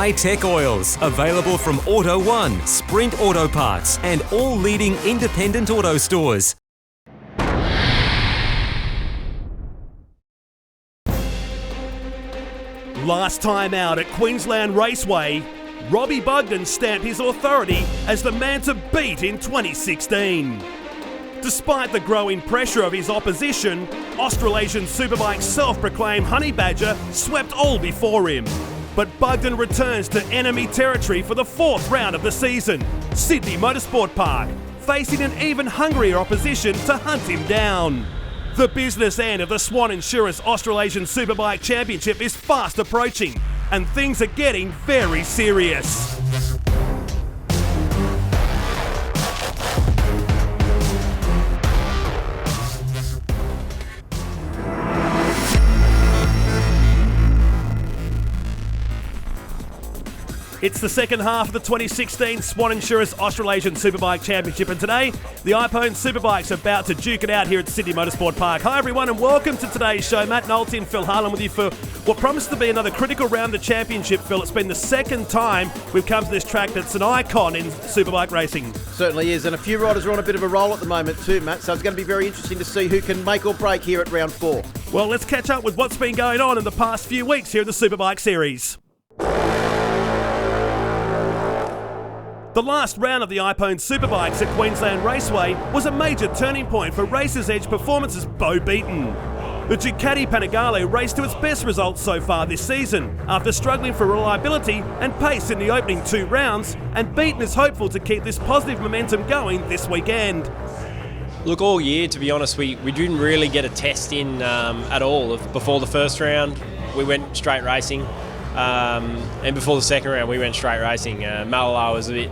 high-tech oils. Available from Auto One, Sprint Auto Parts, and all leading independent auto stores. Last time out at Queensland Raceway, Robbie Bugden stamped his authority as the man to beat in 2016. Despite the growing pressure of his opposition, Australasian Superbike's self-proclaimed honey badger swept all before him. But Bugden returns to enemy territory for the fourth round of the season, Sydney Motorsport Park, facing an even hungrier opposition to hunt him down. The business end of the Swann Insurance Australasian Superbike Championship is fast approaching, and things are getting very serious. It's the second half of the 2016 Swann Insurance Australasian Superbike Championship, and today the iPhone Superbikes are about to duke it out here at Sydney Motorsport Park. Hi everyone and welcome to today's show. Matt Nolte and Phil Harlan with you for what promises to be another critical round of the championship, Phil. It's been the second time we've come to this track that's an icon in Superbike racing. Certainly is, and a few riders are on a bit of a roll at the moment too, Matt, so it's going to be very interesting to see who can make or break here at round 4. Well, let's catch up with what's been going on in the past few weeks here at the Superbike Series. The last round of the iPhone Superbikes at Queensland Raceway was a major turning point for Racer's Edge Performance's Bo Beaton. The Ducati Panigale raced to its best results so far this season, after struggling for reliability and pace in the opening 2 rounds, and Beaton is hopeful to keep this positive momentum going this weekend. Look, all year, to be honest, we didn't really get a test in at all. Before the first round, we went straight racing. And before the second round, we went straight racing. Malala was a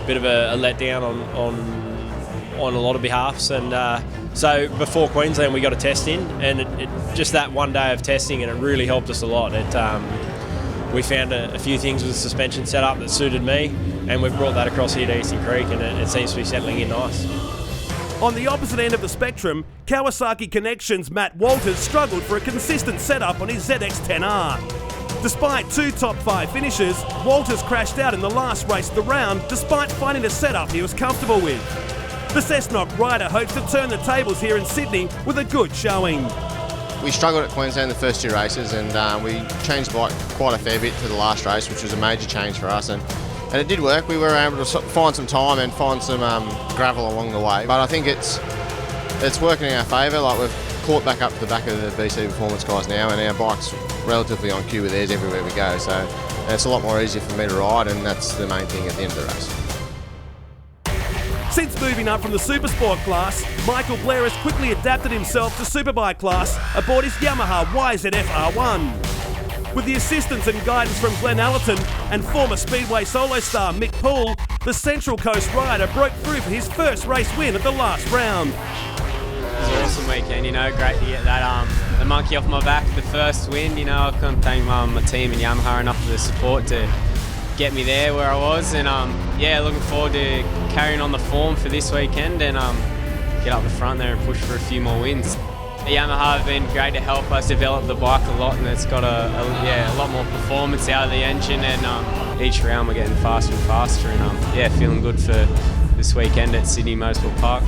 bit of a letdown on a lot of behalfs, and so before Queensland we got a test in, and it just that one day of testing, and it really helped us a lot. We found a few things with the suspension setup that suited me, and we've brought that across here to Eastern Creek, and it seems to be settling in nice. On the opposite end of the spectrum, Kawasaki Connections' Matt Walters struggled for a consistent setup on his ZX-10R. Despite 2 top 5 finishes, Walters crashed out in the last race of the round despite finding a setup he was comfortable with. The Cessnock rider hopes to turn the tables here in Sydney with a good showing. We struggled at Queensland the first 2 races, and we changed the bike quite a fair bit for the last race, which was a major change for us, and it did work. We were able to find some time and find some gravel along the way, but I think it's working in our favour. Like, we've caught back up to the back of the BC Performance guys now, and our bike's relatively on cue with theirs everywhere we go, so it's a lot more easier for me to ride, and that's the main thing at the end of the race. Since moving up from the Supersport class, Michael Blair has quickly adapted himself to Superbike class aboard his Yamaha YZF R1. With the assistance and guidance from Glenn Allerton and former Speedway solo star Mick Poole, the Central Coast rider broke through for his first race win at the last round. It was an awesome weekend, great to get that the monkey off my back, the first win. I couldn't thank my team and Yamaha enough for the support to get me there where I was, and looking forward to carrying on the form for this weekend and get up the front there and push for a few more wins. The Yamaha have been great to help us develop the bike a lot, and it's got a lot more performance out of the engine, and each round we're getting faster and faster, and feeling good for this weekend at Sydney Motorsport Park.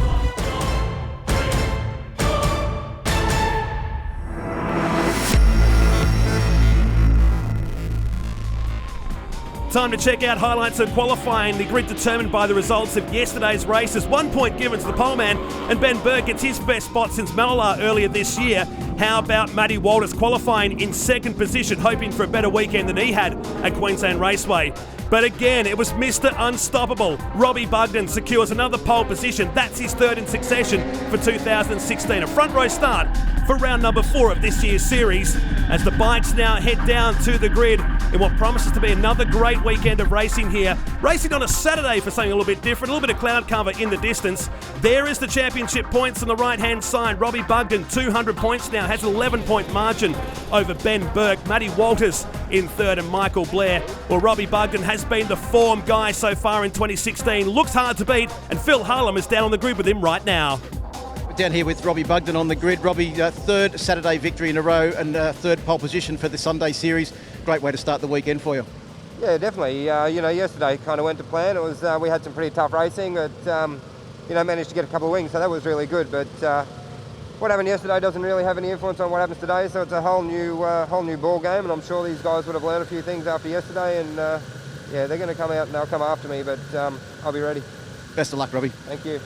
Time to check out highlights of qualifying. The grid determined by the results of yesterday's races. 1 point given to the poleman, and Ben Burke gets his best spot since Malala earlier this year. How about Matty Walters qualifying in second position, hoping for a better weekend than he had at Queensland Raceway? But again, it was Mr. Unstoppable. Robbie Bugden secures another pole position. That's his 3rd in succession for 2016. A front row start for round number 4 of this year's series, as the bikes now head down to the grid in what promises to be another great weekend of racing here. Racing on a Saturday for something a little bit different, a little bit of cloud cover in the distance. There is the championship points on the right-hand side. Robbie Bugden, 200 points now, has an 11-point margin over Ben Burke. Matty Walters in 3rd and Michael Blair. Well, Robbie Bugden has been the form guy so far in 2016. Looks hard to beat, and Phil Harlan is down on the grid with him right now. Down here with Robbie Bugden on the grid. Robbie, 3rd Saturday victory in a row and 3rd pole position for the Sunday series. Great way to start the weekend for you. Yeah, definitely. Yesterday kind of went to plan. It was we had some pretty tough racing, but managed to get a couple of wins, so that was really good. But what happened yesterday doesn't really have any influence on what happens today, so it's a whole new ball game. And I'm sure these guys would have learned a few things after yesterday, and they're going to come out and they'll come after me, but I'll be ready. Best of luck, Robbie. Thank you.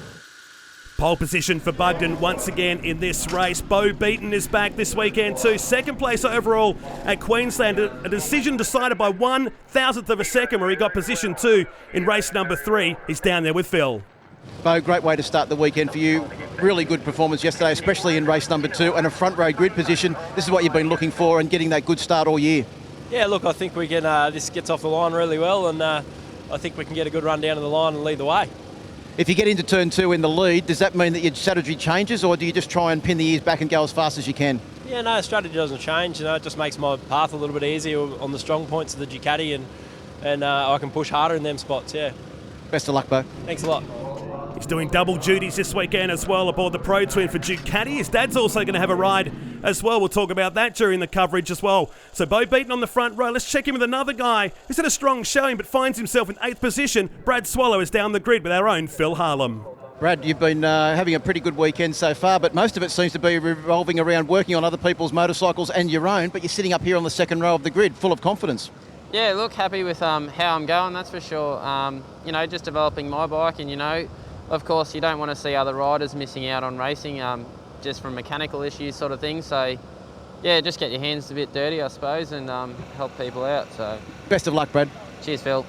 Pole position for Bugden once again in this race. Bo Beaton is back this weekend too. Second place overall at Queensland. A decision decided by 1/1000th of a second where he got position 2 in race number 3. He's down there with Phil. Bo, great way to start the weekend for you. Really good performance yesterday, especially in race number 2 and a front row grid position. This is what you've been looking for and getting that good start all year. Yeah, look, I think we can. This gets off the line really well, and I think we can get a good run down to the line and lead the way. If you get into turn 2 in the lead, does that mean that your strategy changes, or do you just try and pin the ears back and go as fast as you can? Yeah, no, strategy doesn't change. It just makes my path a little bit easier on the strong points of the Ducati, and I can push harder in them spots. Yeah. Best of luck, Bo. Thanks a lot. He's doing double duties this weekend as well aboard the Pro Twin for Ducati. His dad's also going to have a ride as well. We'll talk about that during the coverage as well. So Bo Beaton on the front row. Let's check in with another guy who's had a strong showing but finds himself in 8th position. Brad Swallow is down the grid with our own Phil Harlem. Brad, you've been having a pretty good weekend so far, but most of it seems to be revolving around working on other people's motorcycles and your own, but you're sitting up here on the second row of the grid, full of confidence. Yeah, look, happy with how I'm going, that's for sure. Just developing my bike, and of course you don't want to see other riders missing out on racing just from mechanical issues sort of thing. So yeah, just get your hands a bit dirty, I suppose, and help people out. So best of luck, Brad. Cheers, Phil.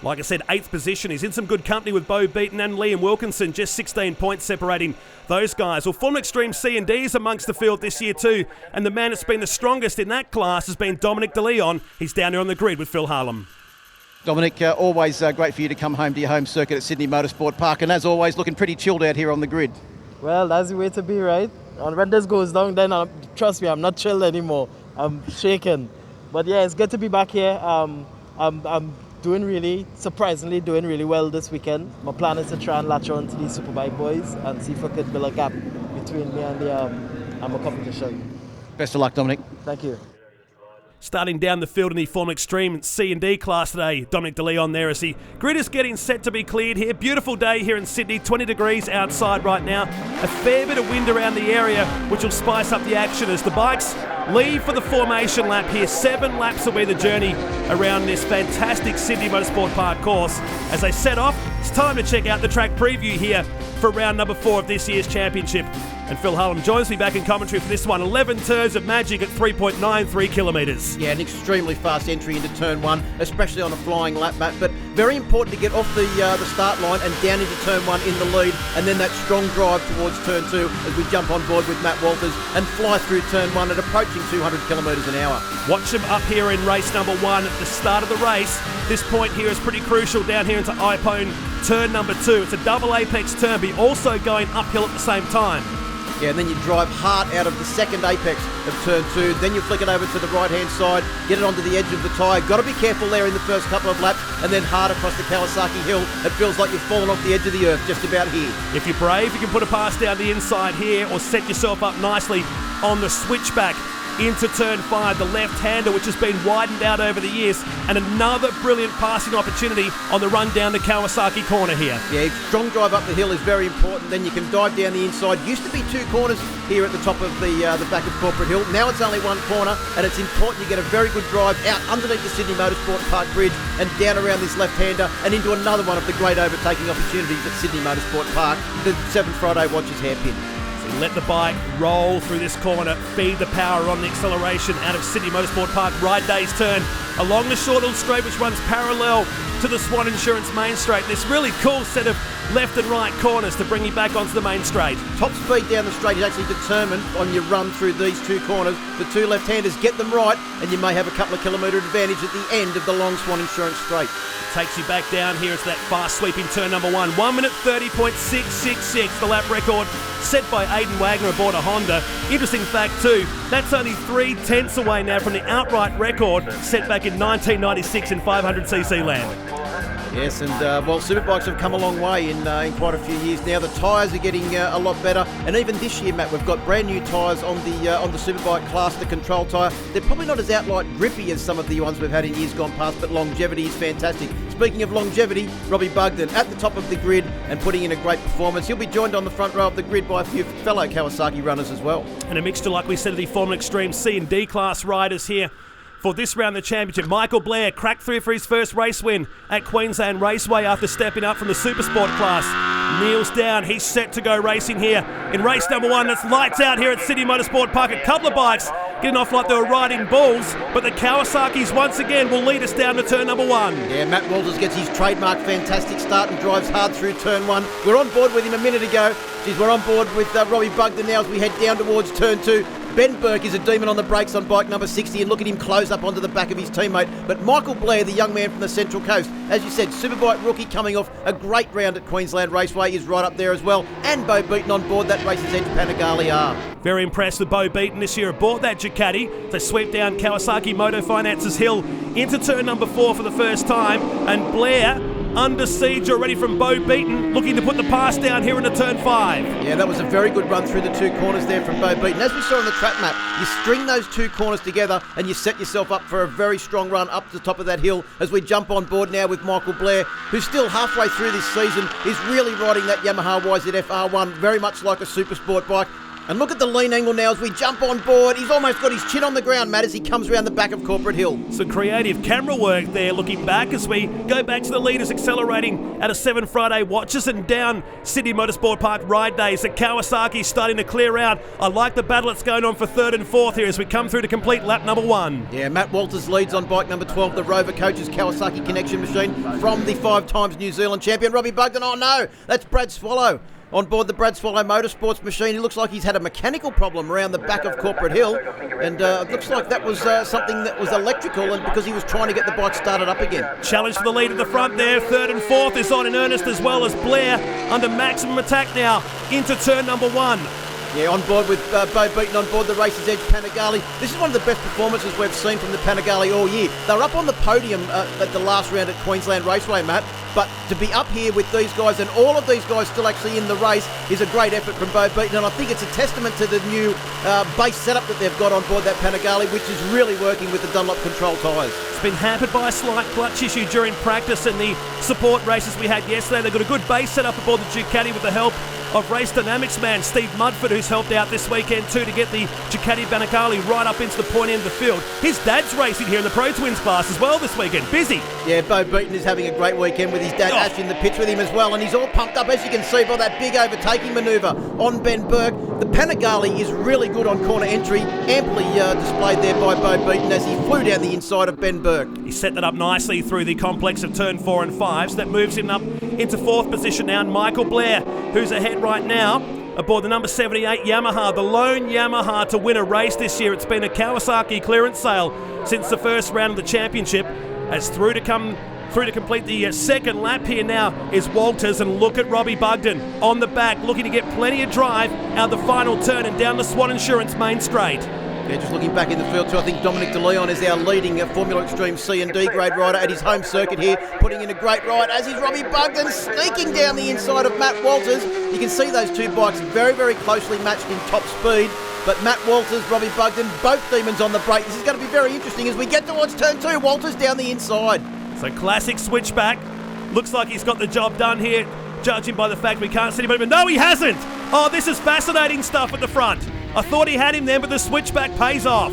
Like I said, 8th position. He's in some good company with Bo Beaton and Liam Wilkinson, just 16 points separating those guys. Well, Full Extreme C&D is amongst the field this year too, and the man that's been the strongest in that class has been Dominic De Leon. He's down there on the grid with Phil Harlem. Dominic, always great for you to come home to your home circuit at Sydney Motorsport Park, and as always, looking pretty chilled out here on the grid. Well, that's the way to be, right? And when this goes down, then trust me, I'm not chilled anymore. I'm shaking. But yeah, it's good to be back here. I'm surprisingly doing really well this weekend. My plan is to try and latch on to these Superbike boys and see if I could build a gap between me and the competition. Best of luck, Dominic. Thank you. Starting down the field in the Form Extreme C&D class today, Dominic De Leon there as the grid is getting set to be cleared here. Beautiful day here in Sydney, 20 degrees outside right now. A fair bit of wind around the area, which will spice up the action as the bikes leave for the formation lap here. 7 laps will be the journey around this fantastic Sydney Motorsport Park course. As they set off, it's time to check out the track preview here for round number 4 of this year's championship. And Phil Harlem joins me back in commentary for this one. 11 turns of magic at 3.93 kilometres. Yeah, an extremely fast entry into turn 1, especially on a flying lap, Matt. But very important to get off the start line and down into turn 1 in the lead, and then that strong drive towards turn 2 as we jump on board with Matt Walters and fly through turn 1 at approaching 200 kilometres an hour. Watch him up here in race number 1 at the start of the race. This point here is pretty crucial down here into Iphone turn number 2. It's a double apex turn, but also going uphill at the same time. Yeah, and then you drive hard out of the second apex of turn 2, then you flick it over to the right-hand side, get it onto the edge of the tyre. Got to be careful there in the first couple of laps, and then hard across the Kawasaki Hill. It feels like you've fallen off the edge of the earth just about here. If you're brave, you can put a pass down the inside here or set yourself up nicely on the switchback into turn 5, the left-hander, which has been widened out over the years, and another brilliant passing opportunity on the run down the Kawasaki corner here. Yeah, strong drive up the hill is very important. Then you can dive down the inside. Used to be 2 corners here at the top of the back of Corporate Hill. Now it's only 1 corner, and it's important you get a very good drive out underneath the Sydney Motorsport Park Bridge and down around this left-hander and into another one of the great overtaking opportunities at Sydney Motorsport Park, the 7 Friday Watches hairpin. So let the bike roll through this corner, feed the power on the acceleration out of Sydney Motorsport Park. Ride Day's turn along the short hill straight, which runs parallel to the Swann Insurance main straight. This really cool set of left and right corners to bring you back onto the main straight. Top speed down the straight is actually determined on your run through these 2 corners. The 2 left-handers get them right, and you may have a couple of kilometre advantage at the end of the long Swann Insurance straight. Takes you back down here into that fast sweeping turn number 1. 1 minute 30.666, the lap record set by Aidan Wagner aboard a Honda. Interesting fact too, that's only 3/10 away now from the outright record set back in 1996 in 500cc land. Yes, and well, Superbikes have come a long way in quite a few years now. The tyres are getting a lot better, and even this year, Matt, we've got brand new tyres on the Superbike class, the control tyre. They're probably not as outright grippy as some of the ones we've had in years gone past, but longevity is fantastic. Speaking of longevity, Robbie Bugden at the top of the grid and putting in a great performance. He'll be joined on the front row of the grid by a few fellow Kawasaki runners as well. And a mixture, like we said, of the Formula Extreme C and D class riders here for this round of the championship. Michael Blair cracked through for his first race win at Queensland Raceway after stepping up from the Supersport class. Kneels down, he's set to go racing here in race number 1. It's lights out here at Sydney Motorsport Park. A couple of bikes getting off like they were riding bulls, but the Kawasaki's once again will lead us down to turn number 1. Yeah, Matt Walters gets his trademark fantastic start and drives hard through turn 1. We're on board with him a minute ago. We're on board with Robbie Bugden now as we head down towards turn 2. Ben Burke is a demon on the brakes on bike number 60, and look at him close up onto the back of his teammate. But Michael Blair, the young man from the Central Coast, as you said, Superbike rookie coming off a great round at Queensland Raceway, is right up there as well. And Bo Beaton on board that Races Edge Panigale R. Very impressed with Bo Beaton this year aboard that Ducati. They sweep down Kawasaki Moto Finance's hill into turn number 4 for the first time, and Blair under siege already from Bo Beaton, looking to put the pass down here into turn 5. Yeah, that was a very good run through the 2 corners there from Bo Beaton. As we saw on the track map, you string those 2 corners together and you set yourself up for a very strong run up to the top of that hill as we jump on board now with Michael Blair, who's still halfway through this season, is really riding that Yamaha YZF R1 very much like a Supersport bike. And look at the lean angle now as we jump on board. He's almost got his chin on the ground, Matt, as he comes around the back of Corporate Hill. Some creative camera work there looking back as we go back to the leaders accelerating out of 7 Friday watches and down Sydney Motorsport Park ride days. The Kawasaki starting to clear out. I like the battle that's going on for 3rd and 4th here as we come through to complete lap number 1. Yeah, Matt Walters leads on bike number 12, the Rover Coaches Kawasaki Connection Machine from the 5 times New Zealand champion, Robbie Bugden. Oh no, that's Brad Swallow on board the Brad Swallow Motorsports machine. It looks like he's had a mechanical problem around the back of Corporate Hill, and it looks like that was something that was electrical, and because he was trying to get the bike started up again. Challenge for the lead at the front there. 3rd and 4th is on in earnest, as well as Blair under maximum attack now into turn number 1. Yeah, on board with Bo Beaton on board the Races Edge Panigale. This is one of the best performances we've seen from the Panigale all year. They're up on the podium at the last round at Queensland Raceway, Matt. But to be up here with these guys and all of these guys still actually in the race is a great effort from Bo Beaton. And I think it's a testament to the new base setup that they've got on board that Panigale, which is really working with the Dunlop control tyres. It's been hampered by a slight clutch issue during practice and the support races we had yesterday. They've got a good base set up aboard the Ducati with the help of Race Dynamics man Steve Mudford, who's helped out this weekend too to get the Ducati Panigale right up into the point end of the field. His dad's racing here in the Pro Twins class as well this weekend. Busy. Yeah, Bo Beaton is having a great weekend with his dad Ash in the pits with him as well, and he's all pumped up, as you can see, by that big overtaking manoeuvre on Ben Burke. The Panigale is really good on corner entry, amply displayed there by Bo Beaton as he flew down the inside of Ben Burke. He set that up nicely through the complex of turn 4 and 5, so that moves him up into 4th position now. And Michael Blair, who's ahead right now aboard the number 78 Yamaha, the lone Yamaha to win a race this year. It's been a Kawasaki clearance sale since the first round of the championship. As through to complete the second lap here now is Walters, and look at Robbie Bugden on the back, looking to get plenty of drive out the final turn and down the Swann Insurance main straight. Yeah, just looking back in the field too, I think Dominic De Leon is our leading Formula Extreme C and D grade rider at his home circuit here, putting in a great ride, as is Robbie Bugden sneaking down the inside of Matt Walters. You can see those 2 bikes very, very closely matched in top speed. But Matt Walters, Robbie Bugden, both demons on the brake. This is going to be very interesting as we get towards turn 2. Walters down the inside. So classic switchback. Looks like he's got the job done here, judging by the fact we can't see him. But no, he hasn't. Oh, this is fascinating stuff at the front. I thought he had him there, but the switchback pays off.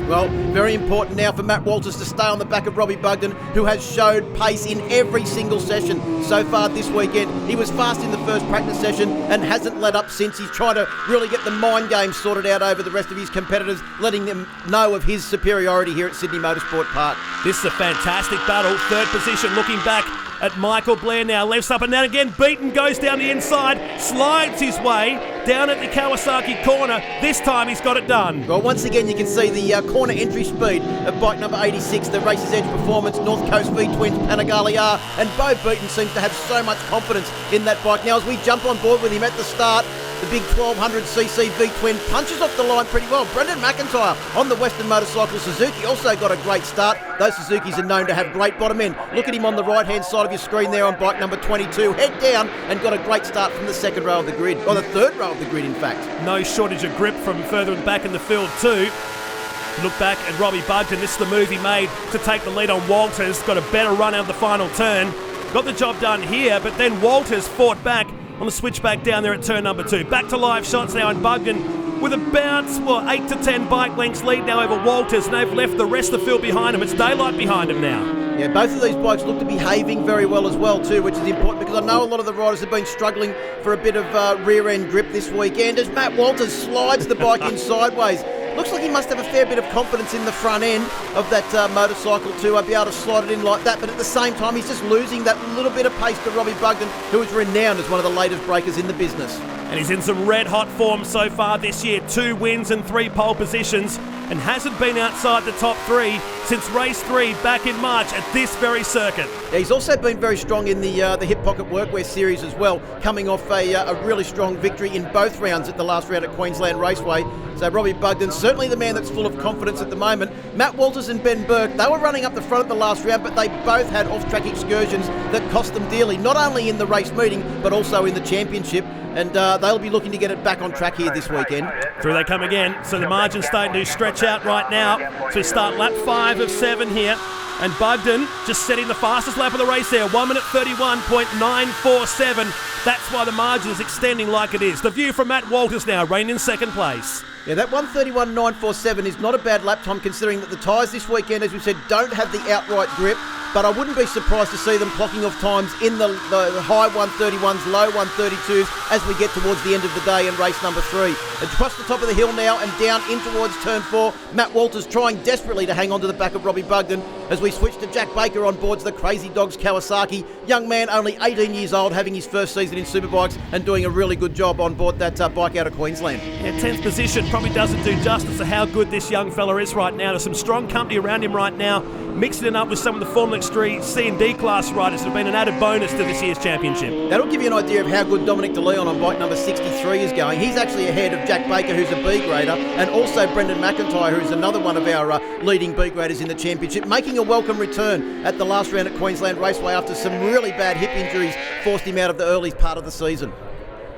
Well, very important now for Matt Walters to stay on the back of Robbie Bugden, who has showed pace in every single session so far this weekend. He was fast in the first practice session and hasn't let up since. He's trying to really get the mind game sorted out over the rest of his competitors, letting them know of his superiority here at Sydney Motorsport Park. This is a fantastic battle. 3rd position, looking back at Michael Blair now. Lefts up and down again. Beaton goes down the inside, slides his way down at the Kawasaki corner. This time he's got it done. Well, once again, you can see the corner entry speed of bike number 86, the Races Edge Performance North Coast V-Twins Panigale R, and Bo Beaton seems to have so much confidence in that bike. Now, as we jump on board with him at the start, The big 1200cc V-twin punches off the line pretty well. Brendan McIntyre on the Western Motorcycle Suzuki also got a great start. Those Suzukis are known to have great bottom end. Look at him on the right-hand side of your screen there on bike number 22. Head down and got a great start from the second row of the grid, or the third row of the grid, in fact. No shortage of grip from further back in the field too. Look back at Robbie Bugden. This is the move he made to take the lead on Walters. Got a better run out of the final turn. Got the job done here, but then Walters fought back on the switchback down there at turn number 2. Back to live shots now, and Bugden with a bounce, 8 to 10 bike lengths lead now over Walters, and they've left the rest of the field behind him. It's daylight behind him now. Yeah, both of these bikes look to be behaving very well as well too, which is important because I know a lot of the riders have been struggling for a bit of rear-end grip this weekend as Matt Walters slides the bike in sideways. Looks like he must have a fair bit of confidence in the front end of that motorcycle to be able to slide it in like that, but at the same time he's just losing that little bit of pace to Robbie Bugden, who is renowned as one of the latest breakers in the business. And he's in some red-hot form so far this year. 2 wins and 3 pole positions, and hasn't been outside the top 3 since race 3 back in March at this very circuit. Yeah, he's also been very strong in the Hip Pocket Workwear Series as well, coming off a really strong victory in both rounds at the last round at Queensland Raceway. So Robbie Bugden's certainly the man that's full of confidence at the moment. Matt Walters and Ben Burke, they were running up the front at the last round, but they both had off-track excursions that cost them dearly, not only in the race meeting, but also in the championship. And they'll be looking to get it back on track here this weekend. Through they come again. So the margin's starting to stretch out right now. So we start lap 5 of 7 here. And Bugden just setting the fastest lap of the race there. 1 minute 31.947. That's why the margin is extending like it is. The view from Matt Walters now, reigning in second place. Yeah, that 1:31.947 is not a bad lap time considering that the tyres this weekend, as we said, don't have the outright grip. But I wouldn't be surprised to see them clocking off times in the high 131s, low 132s as we get towards the end of the day in race number 3. Across the top of the hill now and down in towards turn 4. Matt Walters trying desperately to hang on to the back of Robbie Bugden as we switch to Jack Baker on board the Crazy Dogs Kawasaki. Young man, only 18 years old, having his first season in Superbikes and doing a really good job on board that bike out of Queensland. Yeah, 10th position probably doesn't do justice to how good this young fella is right now. There's some strong company around him right now, mixing it up with some of the Formula X3 C&D class riders that have been an added bonus to this year's championship. That'll give you an idea of how good Dominic De Leon on bike number 63 is going. He's actually ahead of Jack Baker, who's a B grader, and also Brendan McIntyre, who's another one of our leading B graders in the championship, making a welcome return at the last round at Queensland Raceway after some really bad hip injuries forced him out of the early part of the season.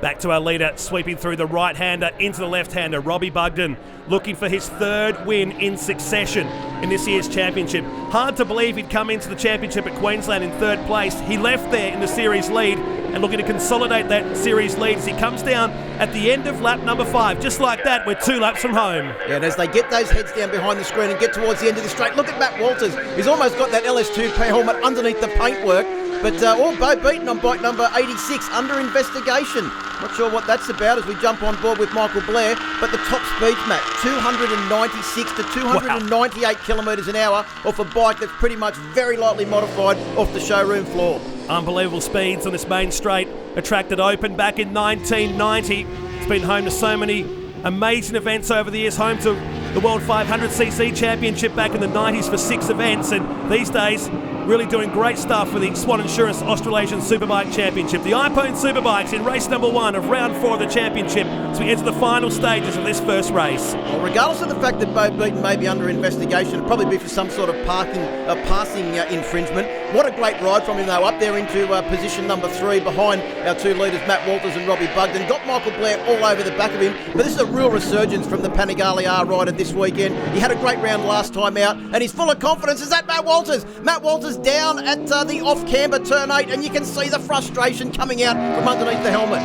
Back to our leader, sweeping through the right-hander into the left-hander, Robbie Bugden, looking for his 3rd win in succession in this year's championship. Hard to believe he'd come into the championship at Queensland in 3rd place. He left there in the series lead and looking to consolidate that series lead as he comes down at the end of lap number 5. Just like that, we're 2 laps from home. Yeah, and as they get those heads down behind the screen and get towards the end of the straight, look at Matt Walters. He's almost got that LS2 helmet underneath the paintwork. But all Bo beaten on bike number 86, under investigation. Not sure what that's about as we jump on board with Michael Blair. But the top speeds, Matt, 296 to 298 kilometres an hour off a bike that's pretty much very lightly modified off the showroom floor. Unbelievable speeds on this main straight. A track that opened back in 1990. It's been home to so many amazing events over the years, home to the World 500cc Championship back in the 90s for 6 events, and these days really doing great stuff for the Swann Insurance Australasian Superbike Championship. The iPhone Superbikes in race number 1 of round 4 of the championship as we enter the final stages of this first race. Well, regardless of the fact that Bo Beaton may be under investigation, it'll probably be for some sort of passing infringement. What a great ride from him though, up there into position number 3 behind our 2 leaders, Matt Walters and Robbie Bugden. Got Michael Blair all over the back of him, but this is a real resurgence from the Panigale R rider this weekend. He had a great round last time out, and he's full of confidence. Is that Matt Walters? Matt Walters down at the off-camber turn 8, and you can see the frustration coming out from underneath the helmet.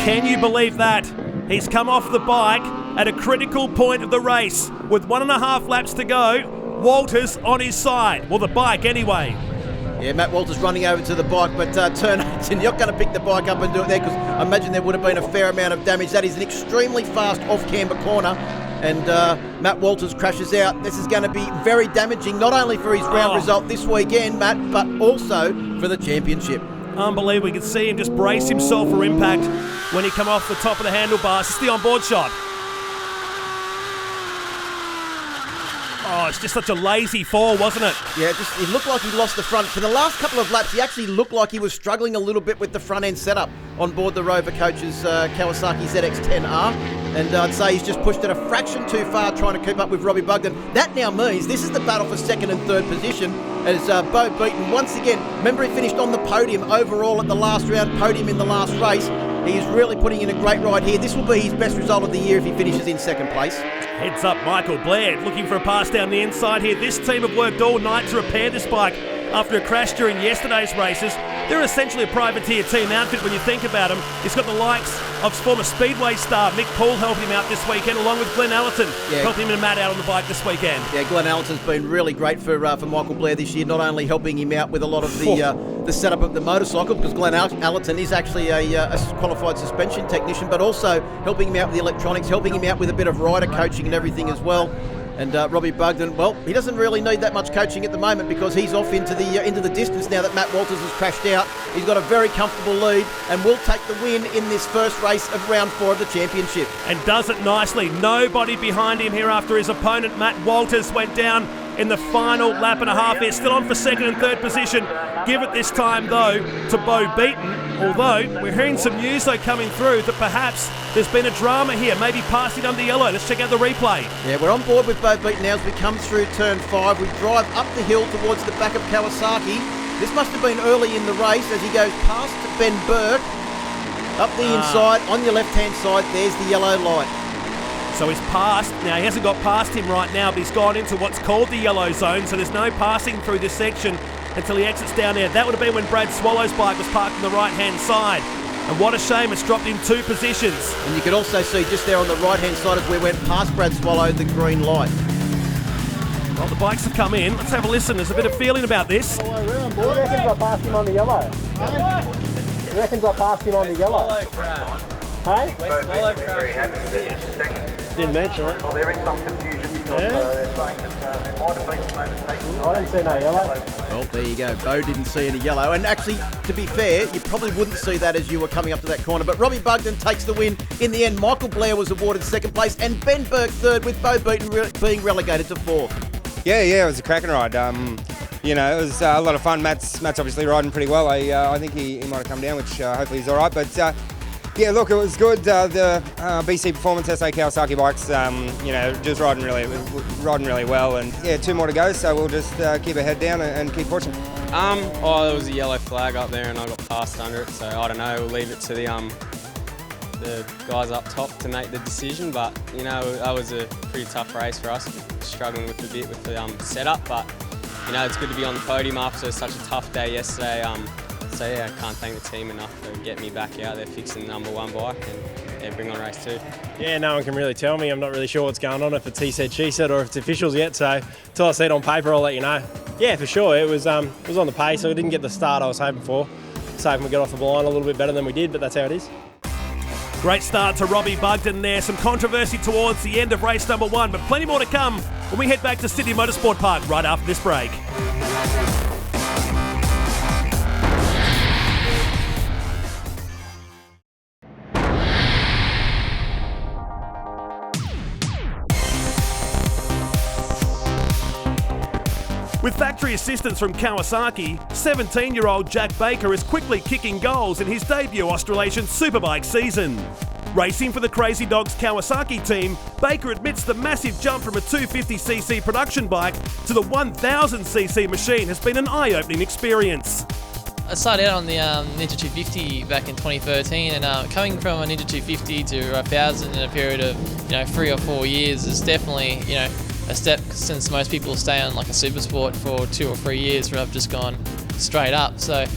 Can you believe that? He's come off the bike at a critical point of the race with 1.5 laps to go. Walters on his side. Well, the bike anyway. Yeah, Matt Walters running over to the bike, but turn 8, and you're not going to pick the bike up and do it there because I imagine there would have been a fair amount of damage. That is an extremely fast off-camber corner, and Matt Walters crashes out. This is going to be very damaging, not only for his round result this weekend, Matt, but also for the championship. Unbelievable. You can see him just brace himself for impact when he come off the top of the handlebars. It's the onboard shot. Oh, it's just such a lazy fall, wasn't it? Yeah, it looked like he lost the front. For the last couple of laps, he actually looked like he was struggling a little bit with the front end setup on board the Rover Coach's Kawasaki ZX-10R. And I'd say he's just pushed it a fraction too far trying to keep up with Robbie Bugden. That now means this is the battle for second and third position as Bo Beaton, once again, remember he finished on the podium overall at the last round, podium in the last race. He is really putting in a great ride here. This will be his best result of the year if he finishes in second place. Heads up Michael Blair, looking for a pass down the inside here. This team have worked all night to repair this bike after a crash during yesterday's races. They're essentially a privateer team outfit when you think about them. It's got the likes of former Speedway star Mick Poole helping him out this weekend, along with Glenn Allerton helping him and Matt out on the bike this weekend. Yeah, Glenn Allerton's been really great for Michael Blair this year, not only helping him out with a lot of the setup of the motorcycle, because Glenn Allerton is actually a qualified suspension technician, but also helping him out with the electronics, helping him out with a bit of rider coaching and everything as well. And Robbie Bugden, well, he doesn't really need that much coaching at the moment because he's off into the distance now that Matt Walters has crashed out. He's got a very comfortable lead and will take the win in this first race of round 4 of the championship. And does it nicely. Nobody behind him here after his opponent, Matt Walters, went down in the final lap and a half. They're still on for second and third position. Give it this time, though, to Bo Beaton. Although, we're hearing some news, though, coming through that perhaps there's been a drama here, maybe passing under yellow. Let's check out the replay. Yeah, we're on board with Bo Beaton now as we come through turn 5. We drive up the hill towards the back of Kawasaki. This must have been early in the race as he goes past Ben Burke. Up the inside, on your left-hand side, there's the yellow light. So he's passed. Now, he hasn't got past him right now, but he's gone into what's called the yellow zone, so there's no passing through this section until he exits down there. That would have been when Brad Swallow's bike was parked on the right-hand side. And what a shame, it's dropped in 2 positions. And you can also see just there on the right-hand side as we went past Brad Swallow, the green light. Well, the bikes have come in. Let's have a listen. There's a bit of feeling about this. Who reckons I passed him on the yellow? Who reckons I passed him on the yellow? Hey? Didn't mention it. Well, there is some confusion because they're saying that there might have been some mistake. I didn't see no yellow. Well, there you go. Bo didn't see any yellow. And actually, to be fair, you probably wouldn't see that as you were coming up to that corner. But Robbie Bugden takes the win. In the end, Michael Blair was awarded second place and Ben Burke third, with Bo Beaton being relegated to 4th. Yeah, it was a cracking ride. You know, it was a lot of fun. Matt's obviously riding pretty well. I think he might have come down, which hopefully he's all right. But yeah, look, it was good. The BC Performance SA Kawasaki bikes, you know, just riding really well. And yeah, 2 more to go, so we'll just keep our head down and keep pushing. Oh, there was a yellow flag up there, and I got passed under it. So I don't know. We'll leave it to the guys up top to make the decision. But you know, that was a pretty tough race for us. Struggling with a bit with the setup, but you know, it's good to be on the podium after such a tough day yesterday. So yeah, I can't thank the team enough for getting me back out there, fixing the #1 bike, and bring on race 2. Yeah, no one can really tell me. I'm not really sure what's going on, if it's he said, she said, or if it's officials yet. So until I see it on paper, I'll let you know. Yeah, for sure. It was on the pace, so we didn't get the start I was hoping for. So hoping we got off the line a little bit better than we did, but that's how it is. Great start to Robbie Bugden there. Some controversy towards the end of race #1, but plenty more to come when we head back to Sydney Motorsport Park right after this break. With factory assistance from Kawasaki, 17-year-old Jack Baker is quickly kicking goals in his debut Australasian Superbike season. Racing for the Crazy Dogs Kawasaki team, Baker admits the massive jump from a 250cc production bike to the 1000cc machine has been an eye-opening experience. I started out on the Ninja 250 back in 2013, and coming from a Ninja 250 to a 1000 in a period of 3 or 4 years is definitely a step, since most people stay on like a Supersport for 2 or 3 years, where I've just gone straight up. So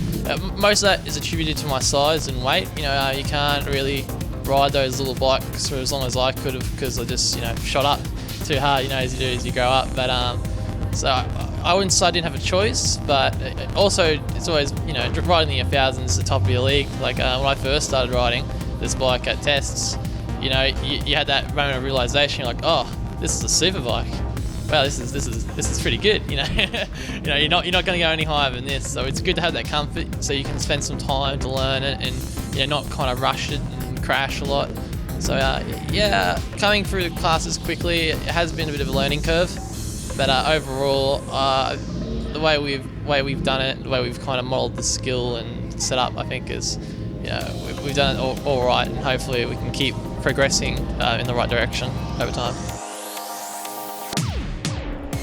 most of that is attributed to my size and weight. You can't really ride those little bikes for as long as I could have, because I just shot up too hard, as you do as you grow up. But so I wouldn't say I didn't have a choice, but also it's always riding the 1000 is the top of your league. Like when I first started riding this bike at tests, you had that moment of realization. You're like, oh, this is a super bike. Wow, this is pretty good. You're not going to go any higher than this. So it's good to have that comfort, so you can spend some time to learn it and not kind of rush it and crash a lot. So yeah, coming through the classes quickly, it has been a bit of a learning curve. But overall, the way we've done it, the way we've kind of modelled the skill and set up, I think is, we've done it all right, and hopefully we can keep progressing in the right direction over time.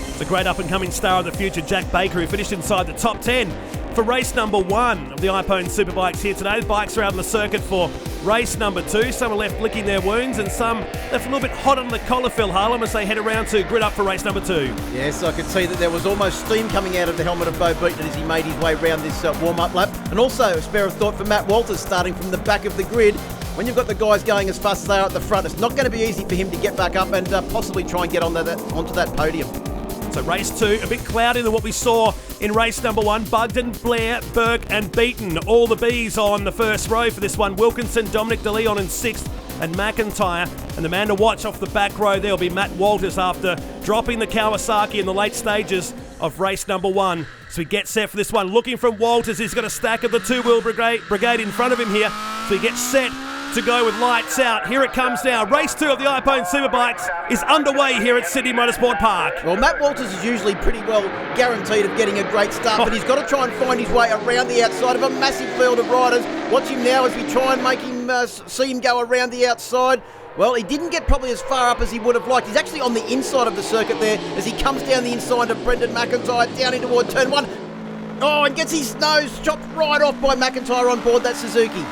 It's a great up-and-coming star of the future, Jack Baker, who finished inside the top 10 for race number 1 of the iPhone Superbikes here today. The bikes are out on the circuit for race number 2. Some are left licking their wounds and some left a little bit hot on the collar, Phil Harlem, as they head around to grid up for race number 2. Yes, I could see that there was almost steam coming out of the helmet of Bo Beaton as he made his way around this warm-up lap. And also a spare of thought for Matt Walters starting from the back of the grid. When you've got the guys going as fast as they are at the front, it's not going to be easy for him to get back up and possibly try and get onto that podium. So race 2, a bit cloudier than what we saw in race number 1. Bugden, Blair, Burke and Beaton, all the Bs on the first row for this one. Wilkinson, Dominic De Leon in 6th and McIntyre. And the man to watch off the back row there will be Matt Walters after dropping the Kawasaki in the late stages of race number 1. So he gets set for this one. Looking from Walters, he's got a stack of the two-wheel brigade in front of him here. So he gets set to go with lights out. Here it comes now. Race 2 of the iPhone Superbikes is underway here at Sydney Motorsport Park. Well, Matt Walters is usually pretty well guaranteed of getting a great start, but he's got to try and find his way around the outside of a massive field of riders. Watch him now as we try and make him see him go around the outside. Well, he didn't get probably as far up as he would have liked. He's actually on the inside of the circuit there as he comes down the inside of Brendan McIntyre down in toward turn 1. Oh, and gets his nose chopped right off by McIntyre on board that Suzuki.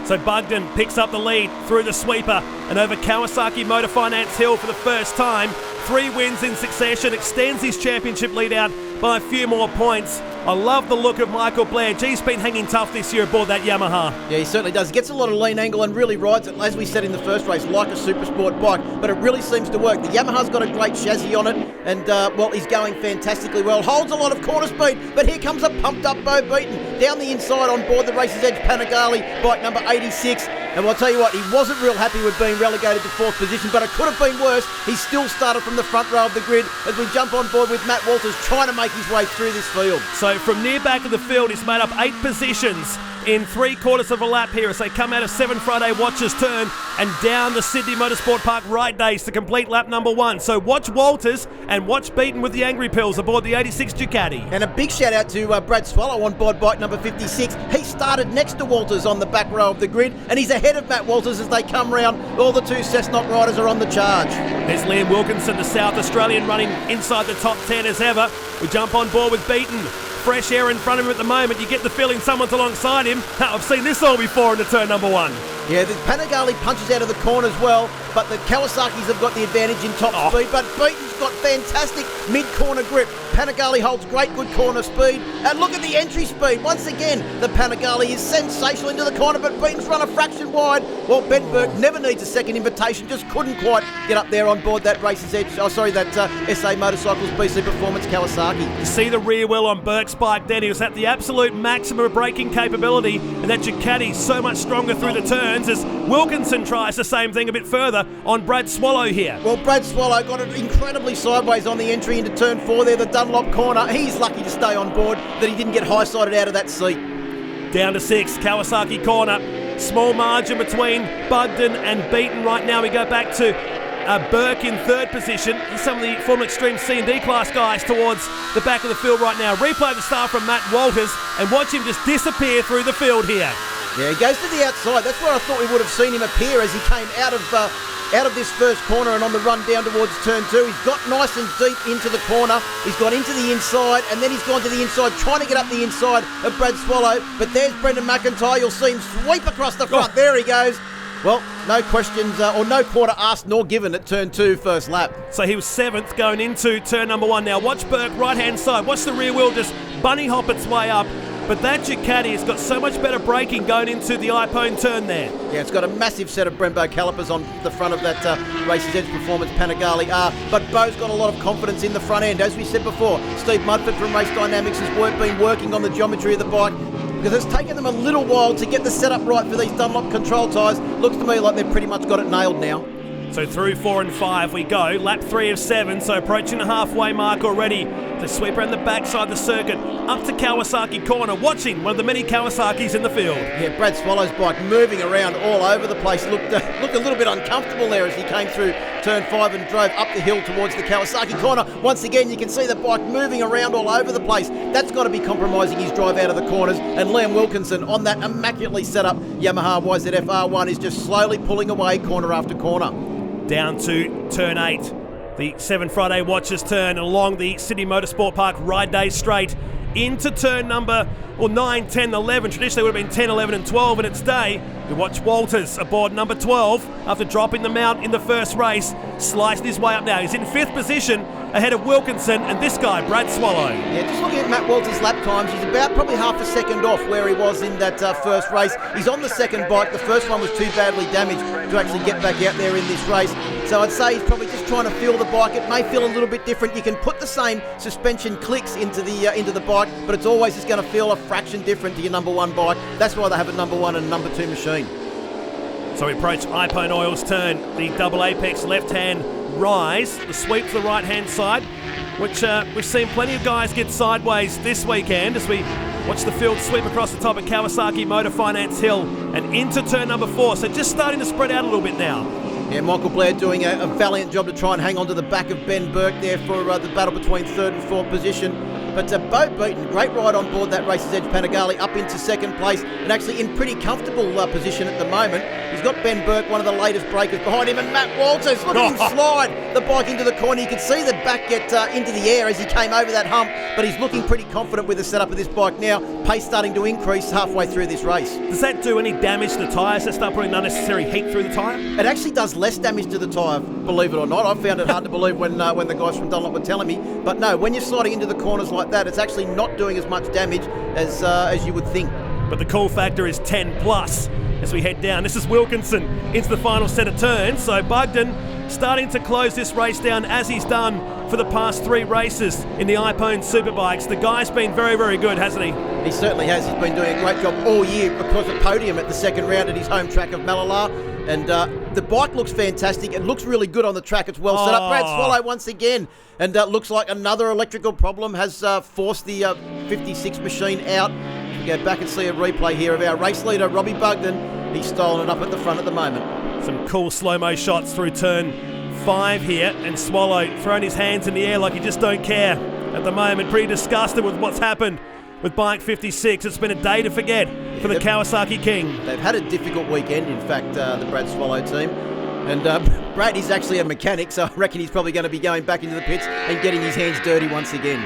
So Bugden picks up the lead through the sweeper and over Kawasaki Motor Finance Hill for the first time. 3 wins in succession, extends his championship lead out by a few more points. I love the look of Michael Blair. He's been hanging tough this year aboard that Yamaha. Yeah, he certainly does. He gets a lot of lean angle and really rides it, as we said in the first race, like a Supersport bike, but it really seems to work. The Yamaha's got a great chassis on it, and, well, he's going fantastically well. Holds a lot of corner speed, but here comes a pumped-up Bo Beaton down the inside on board the Race's Edge Panigale, bike number 86. And I'll tell you what, he wasn't real happy with being relegated to 4th position, but it could have been worse. He still started from the front row of the grid as we jump on board with Matt Walters trying to make his way through this field. So from near back of the field, he's made up 8 positions in 3/4 of a lap here as they come out of 7 Friday Watchers turn and down the Sydney Motorsport Park right days to complete lap number 1. So watch Walters and watch Beaton with the Angry Pills aboard the 86 Ducati. And a big shout out to Brad Swallow on board bike number 56. He started next to Walters on the back row of the grid, and he's ahead of Matt Walters as they come round. All the 2 Cessnock riders are on the charge. There's Liam Wilkinson, the South Australian, running inside the top 10 as ever. We jump on board with Beaton. Fresh air in front of him at the moment. You get the feeling someone's alongside him. I've seen this all before in the turn number 1. Yeah, the Panigale punches out of the corner as well, but the Kawasaki's have got the advantage in top speed, but Beaton's got fantastic mid-corner grip. Panigale holds great good corner speed, and look at the entry speed. Once again, the Panigale is sensational into the corner, but Beaton's run a fraction wide. Well, Ben Burke never needs a second invitation, just couldn't quite get up there on board that Race's Edge, that SA Motorcycles BC Performance Kawasaki. You see the rear wheel on Burke's bike then. He was at the absolute maximum of braking capability, and that Ducati so much stronger through the turns as Wilkinson tries the same thing a bit further on Brad Swallow here. Well, Brad Swallow got it incredibly sideways on the entry into turn 4 there, the Dunlop corner. He's lucky to stay on board, that he didn't get high-sided out of that seat. Down to 6, Kawasaki corner. Small margin between Bugden and Beaton right now. We go back to Burke in 3rd position. Some of the Formula Extreme C&D class guys towards the back of the field right now. Replay the start from Matt Walters and watch him just disappear through the field here. Yeah, he goes to the outside. That's where I thought we would have seen him appear as he came out of this first corner and on the run down towards turn 2. He's got nice and deep into the corner. He's gone into the inside, and then he's gone to the inside, trying to get up the inside of Brad Swallow. But there's Brendan McIntyre. You'll see him sweep across the front. There he goes. Well, no questions or no quarter asked nor given at turn 2 first lap. So he was 7th going into turn number 1 now. Watch Burke right-hand side. Watch the rear wheel just bunny hop its way up. But that Ducati has got so much better braking going into the iPhone turn there. Yeah, it's got a massive set of Brembo calipers on the front of that Race's Edge Performance Panigale R. But Bo's got a lot of confidence in the front end. As we said before, Steve Mudford from Race Dynamics has been working on the geometry of the bike, because it's taken them a little while to get the setup right for these Dunlop control tyres. Looks to me like they've pretty much got it nailed now. So through 4 and 5 we go. Lap 3 of 7, so approaching the halfway mark already. To sweep around the backside of the circuit, up to Kawasaki corner, watching one of the many Kawasaki's in the field. Yeah, Brad Swallow's bike moving around all over the place. Looked a little bit uncomfortable there as he came through turn 5 and drove up the hill towards the Kawasaki corner. Once again, you can see the bike moving around all over the place. That's got to be compromising his drive out of the corners. And Liam Wilkinson on that immaculately set up Yamaha YZF R1 is just slowly pulling away corner after corner. Down to turn 8. The 7 Friday Watchers turn along the Sydney Motorsport Park Ride Day straight into turn number 9, 10, 11. Traditionally it would have been 10, 11 and 12 in its day. We watch Walters aboard number 12 after dropping them out in the first race, slicing his way up now. He's in 5th position ahead of Wilkinson and this guy, Brad Swallow. Yeah, just looking at Matt Walters' lap times, he's about probably half a second off where he was in that first race. He's on the second bike. The first one was too badly damaged to actually get back out there in this race. So I'd say he's probably just trying to feel the bike. It may feel a little bit different. You can put the same suspension clicks into the bike, but it's always just going to feel a fraction different to your number 1 bike. That's why they have a number 1 and number 2 machine. So we approach IPone Oil's turn, the double apex left-hand rise, the sweep to the right-hand side, which we've seen plenty of guys get sideways this weekend as we watch the field sweep across the top of Kawasaki Motor Finance Hill and into turn number 4. So just starting to spread out a little bit now. Yeah, Michael Blair doing a valiant job to try and hang on to the back of Ben Burke there for the battle between 3rd and 4th position. But Bo Beaton, great ride on board that Race's Edge Panigale up into 2nd place and actually in pretty comfortable position at the moment. He's got Ben Burke, one of the latest breakers behind him, and Matt Walters, look at him slide the bike into the corner. You could see the back get into the air as he came over that hump, but he's looking pretty confident with the setup of this bike now. Pace starting to increase halfway through this race. Does that do any damage to the tyres? Does that start putting unnecessary heat through the tyre? It actually does less damage to the tyre, believe it or not. I found it hard to believe when the guys from Dunlop were telling me. But no, when you're sliding into the corners like that, it's actually not doing as much damage as you would think. But the cool factor is 10 plus as we head down. This is Wilkinson into the final set of turns. So Bugden starting to close this race down as he's done for the past 3 races in the IPone Superbikes. The guy's been very, very good, hasn't he? He certainly has. He's been doing a great job all year across a podium at the second round at his home track of Malala. And the bike looks fantastic. It looks really good on the track. It's well set up. Brad Swallow once again. And looks like another electrical problem has forced the 56 machine out. We go back and see a replay here of our race leader, Robbie Bugden. He's stolen it up at the front at the moment. Some cool slow-mo shots through turn 5 here. And Swallow throwing his hands in the air like he just don't care at the moment. Pretty disgusted with what's happened with bike 56. It's been a day to forget for the Kawasaki King. They've had a difficult weekend, in fact, the Brad Swallow team. And Brad is actually a mechanic, so I reckon he's probably going to be going back into the pits and getting his hands dirty once again.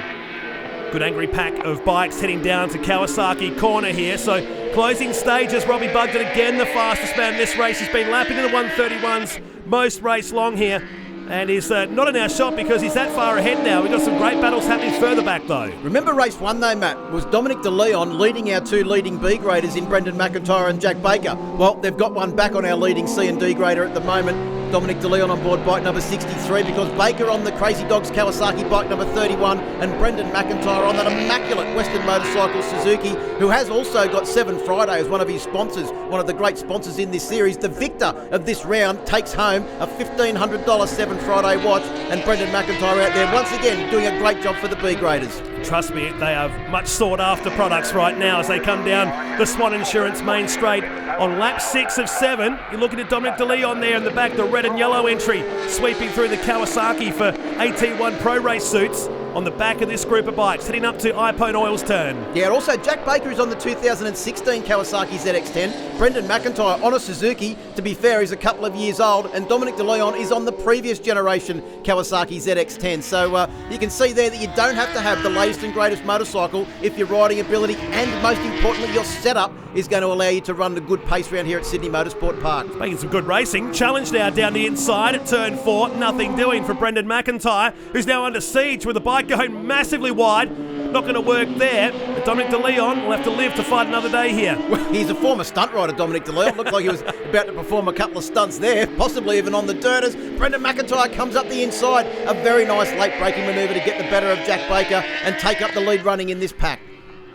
Good angry pack of bikes heading down to Kawasaki corner here. So closing stages, Robbie Bugden again the fastest man in this race. He's been lapping in the 131s most race long here. And he's not in our shot because he's that far ahead now. We've got some great battles happening further back though. Remember race 1 though, Matt, was Dominic De Leon leading our 2 leading B graders in Brendan McIntyre and Jack Baker. Well, they've got one back on our leading C and D grader at the moment. Dominic De Leon on board bike number 63 because Baker on the Crazy Dogs Kawasaki bike number 31 and Brendan McIntyre on that immaculate Western Motorcycle Suzuki, who has also got 7 Friday as one of his sponsors, one of the great sponsors in this series. The victor of this round takes home a $1,500 7 Friday watch, and Brendan McIntyre out there once again doing a great job for the B graders. Trust me, they are much sought after products right now as they come down the Swann Insurance main straight on lap 6 of 7. You're looking at Dominic De Leon there in the back, the red and yellow entry, sweeping through the Kawasaki for AT1 Pro Race suits on the back of this group of bikes, heading up to IPone Oil's turn. Yeah, and also Jack Baker is on the 2016 Kawasaki ZX10. Brendan McIntyre on a Suzuki. To be fair, he's a couple of years old, and Dominic De Leon is on the previous generation Kawasaki ZX10. So you can see there that you don't have to have the latest and greatest motorcycle if your riding ability and, most importantly, your setup is going to allow you to run a good pace round here at Sydney Motorsport Park. Making some good racing. Challenge now down the inside at turn 4. Nothing doing for Brendan McIntyre, who's now under siege with the bike going massively wide. Not going to work there. But Dominic De Leon will have to live to fight another day here. Well, he's a former stunt rider, Dominic De Leon. Looked like he was about to perform a couple of stunts there, possibly even on the dirt as Brendan McIntyre comes up the inside. A very nice late braking manoeuvre to get the better of Jack Baker and take up the lead running in this pack.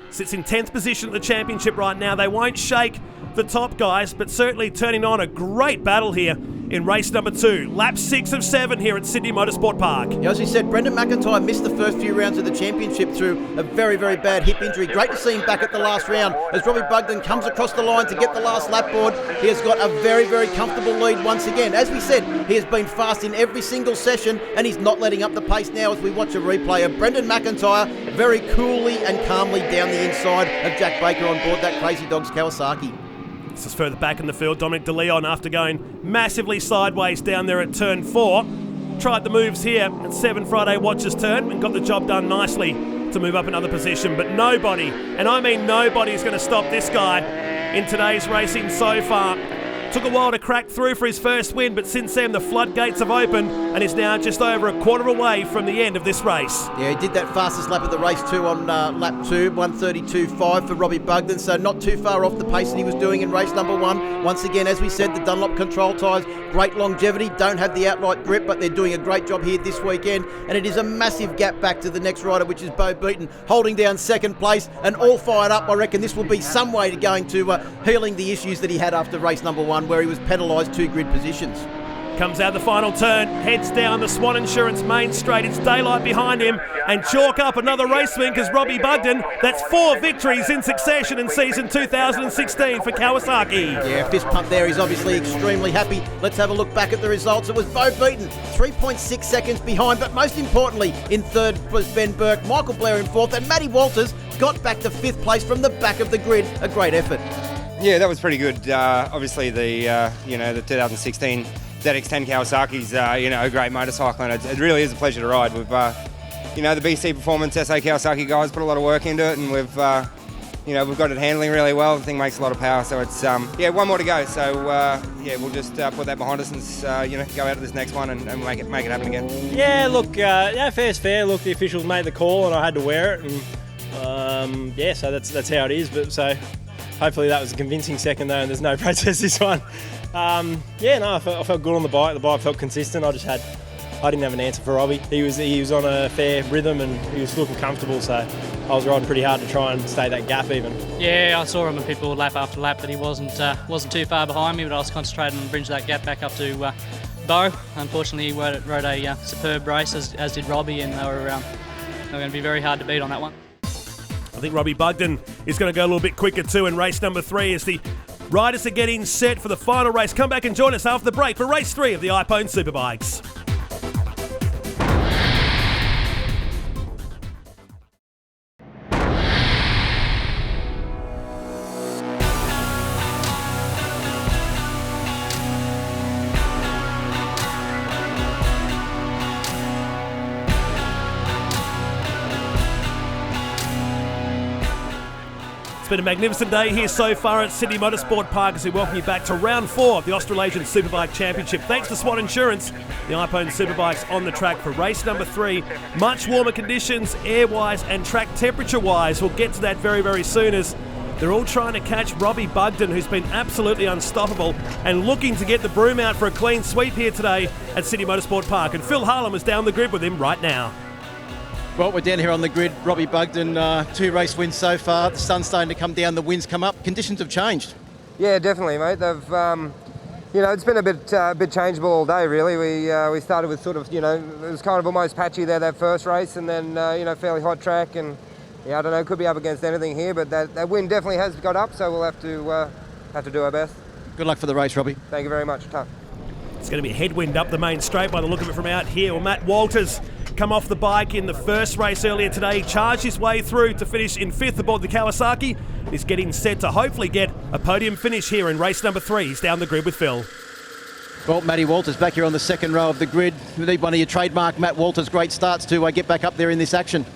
Sits in 10th position at the championship right now. They won't shake the top guys, but certainly turning on a great battle here in race number 2. Lap 6 of 7 here at Sydney Motorsport Park. Yeah, as we said, Brendan McIntyre missed the first few rounds of the championship through a very, very bad hip injury. Great to see him back at the last round as Robbie Bugden comes across the line to get the last lap board. He has got a very, very comfortable lead once again. As we said, he has been fast in every single session and he's not letting up the pace now as we watch a replay of Brendan McIntyre very coolly and calmly down the inside of Jack Baker on board that Crazy Dogs Kawasaki. This is further back in the field. Dominic De Leon, after going massively sideways down there at turn 4, tried the moves here at 7 Friday Watchers turn and got the job done nicely to move up another position. But nobody, and I mean nobody, is going to stop this guy in today's racing so far. Took a while to crack through for his first win, but since then the floodgates have opened and is now just over a quarter away from the end of this race. Yeah, he did that fastest lap of the race too on lap 2, 1:32.5 for Robbie Bugden, so not too far off the pace that he was doing in race number 1. Once again, as we said, the Dunlop control tyres, great longevity, don't have the outright grip, but they're doing a great job here this weekend, and it is a massive gap back to the next rider, which is Bo Beaton, holding down second place and all fired up. I reckon this will be some way to going to healing the issues that he had after race number 1, where he was penalised 2 grid positions. Comes out the final turn, heads down the Swann Insurance main straight. It's daylight behind him and chalk up another race win because Robbie Bugden, that's 4 victories in succession in season 2016 for Kawasaki. Yeah, fist pump there. He's obviously extremely happy. Let's have a look back at the results. It was Bo Beaton, 3.6 seconds behind, but most importantly, in third was Ben Burke, Michael Blair in fourth, and Matty Walters got back to 5th place from the back of the grid. A great effort. Yeah, that was pretty good. Obviously, the 2016 ZX10 Kawasaki's a great motorcycle, and it really is a pleasure to ride. We've the BC Performance SA Kawasaki guys put a lot of work into it, and we've got it handling really well. The thing makes a lot of power, so it's one more to go. So we'll just put that behind us and go out to this next one and make it happen again. Yeah, look, fair's fair. Look, the officials made the call, and I had to wear it, and so that's how it is. But so. Hopefully that was a convincing second though, and there's no protest this one. I felt good on the bike. The bike felt consistent. I didn't have an answer for Robbie. He was on a fair rhythm and he was looking comfortable, so I was riding pretty hard to try and stay that gap even. Yeah, I saw him in people lap after lap that he wasn't too far behind me, but I was concentrating on bridging that gap back up to Bo. Unfortunately, he rode a superb race, as did Robbie, and they were going to be very hard to beat on that one. I think Robbie Bugden is going to go a little bit quicker too in race number 3 as the riders are getting set for the final race. Come back and join us after the break for race 3 of the iPhone Superbikes. It's been a magnificent day here so far at Sydney Motorsport Park as we welcome you back to round 4 of the Australasian Superbike Championship. Thanks to Swann Insurance, the iPhone Superbikes on the track for race number 3. Much warmer conditions, air-wise and track temperature-wise. We'll get to that very, very soon as they're all trying to catch Robbie Bugden, who's been absolutely unstoppable and looking to get the broom out for a clean sweep here today at Sydney Motorsport Park. And Phil Harlem is down the grid with him right now. Well, we're down here on the grid. Robbie Bugden, 2 race wins so far. The sun's starting to come down, the winds come up. Conditions have changed. Yeah, definitely, mate. They've, it's been a bit changeable all day, really. We started with sort of, it was kind of almost patchy there that first race, and then, fairly hot track, and I don't know, could be up against anything here, but that wind definitely has got up, so we'll have to do our best. Good luck for the race, Robbie. Thank you very much. Tough. It's going to be a headwind up the main straight by the look of it from out here. Well, Matt Walters come off the bike in the first race earlier today, charged his way through to finish in 5th aboard the Kawasaki. He's getting set to hopefully get a podium finish here in race number 3. He's down the grid with Phil. Well, Matty Walters back here on the second row of the grid. We need one of your trademark Matt Walters great starts to get back up there in this action.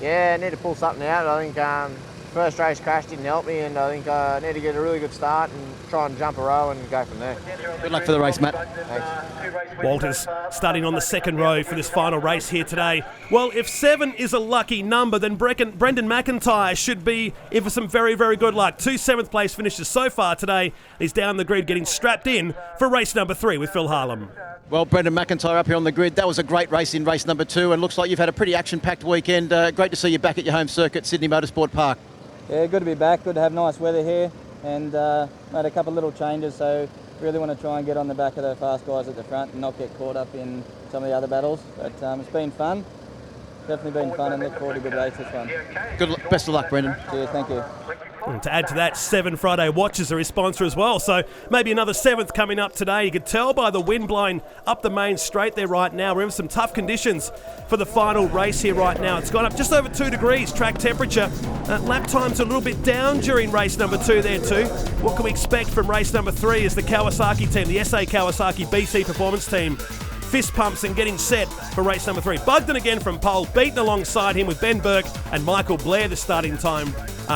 Yeah, I need to pull something out. I think first race crash didn't help me, and I think I need to get a really good start and try and jump a row and go from there. Good luck for the race, Matt. Thanks. Walters starting on the second row for this final race here today. Well, if 7 is a lucky number, then Brendan McIntyre should be in for some very, very good luck. 2 7th place finishes so far today. He's down the grid getting strapped in for race number 3 with Phil Harlem. Well, Brendan McIntyre up here on the grid. That was a great race in race number 2, and looks like you've had a pretty action-packed weekend. Great to see you back at your home circuit, Sydney Motorsport Park. Yeah, good to be back. Good to have nice weather here, and made a couple of little changes, so really want to try and get on the back of the fast guys at the front and not get caught up in some of the other battles. But it's been fun. Definitely been fun, and look forward to a good race this one. Best of luck, Brendan. Cheers, thank you. And to add to that, 7 Friday Watches are his sponsor as well, so maybe another 7th coming up today. You can tell by the wind blowing up the main straight there right now. We're in some tough conditions for the final race here right now. It's gone up just over 2 degrees, track temperature. Lap time's a little bit down during race number 2 there too. What can we expect from race number 3 is the Kawasaki team, the SA Kawasaki BC Performance team. Fist pumps and getting set for race number 3. Bugden again from pole, beaten alongside him with Ben Burke and Michael Blair, the starting time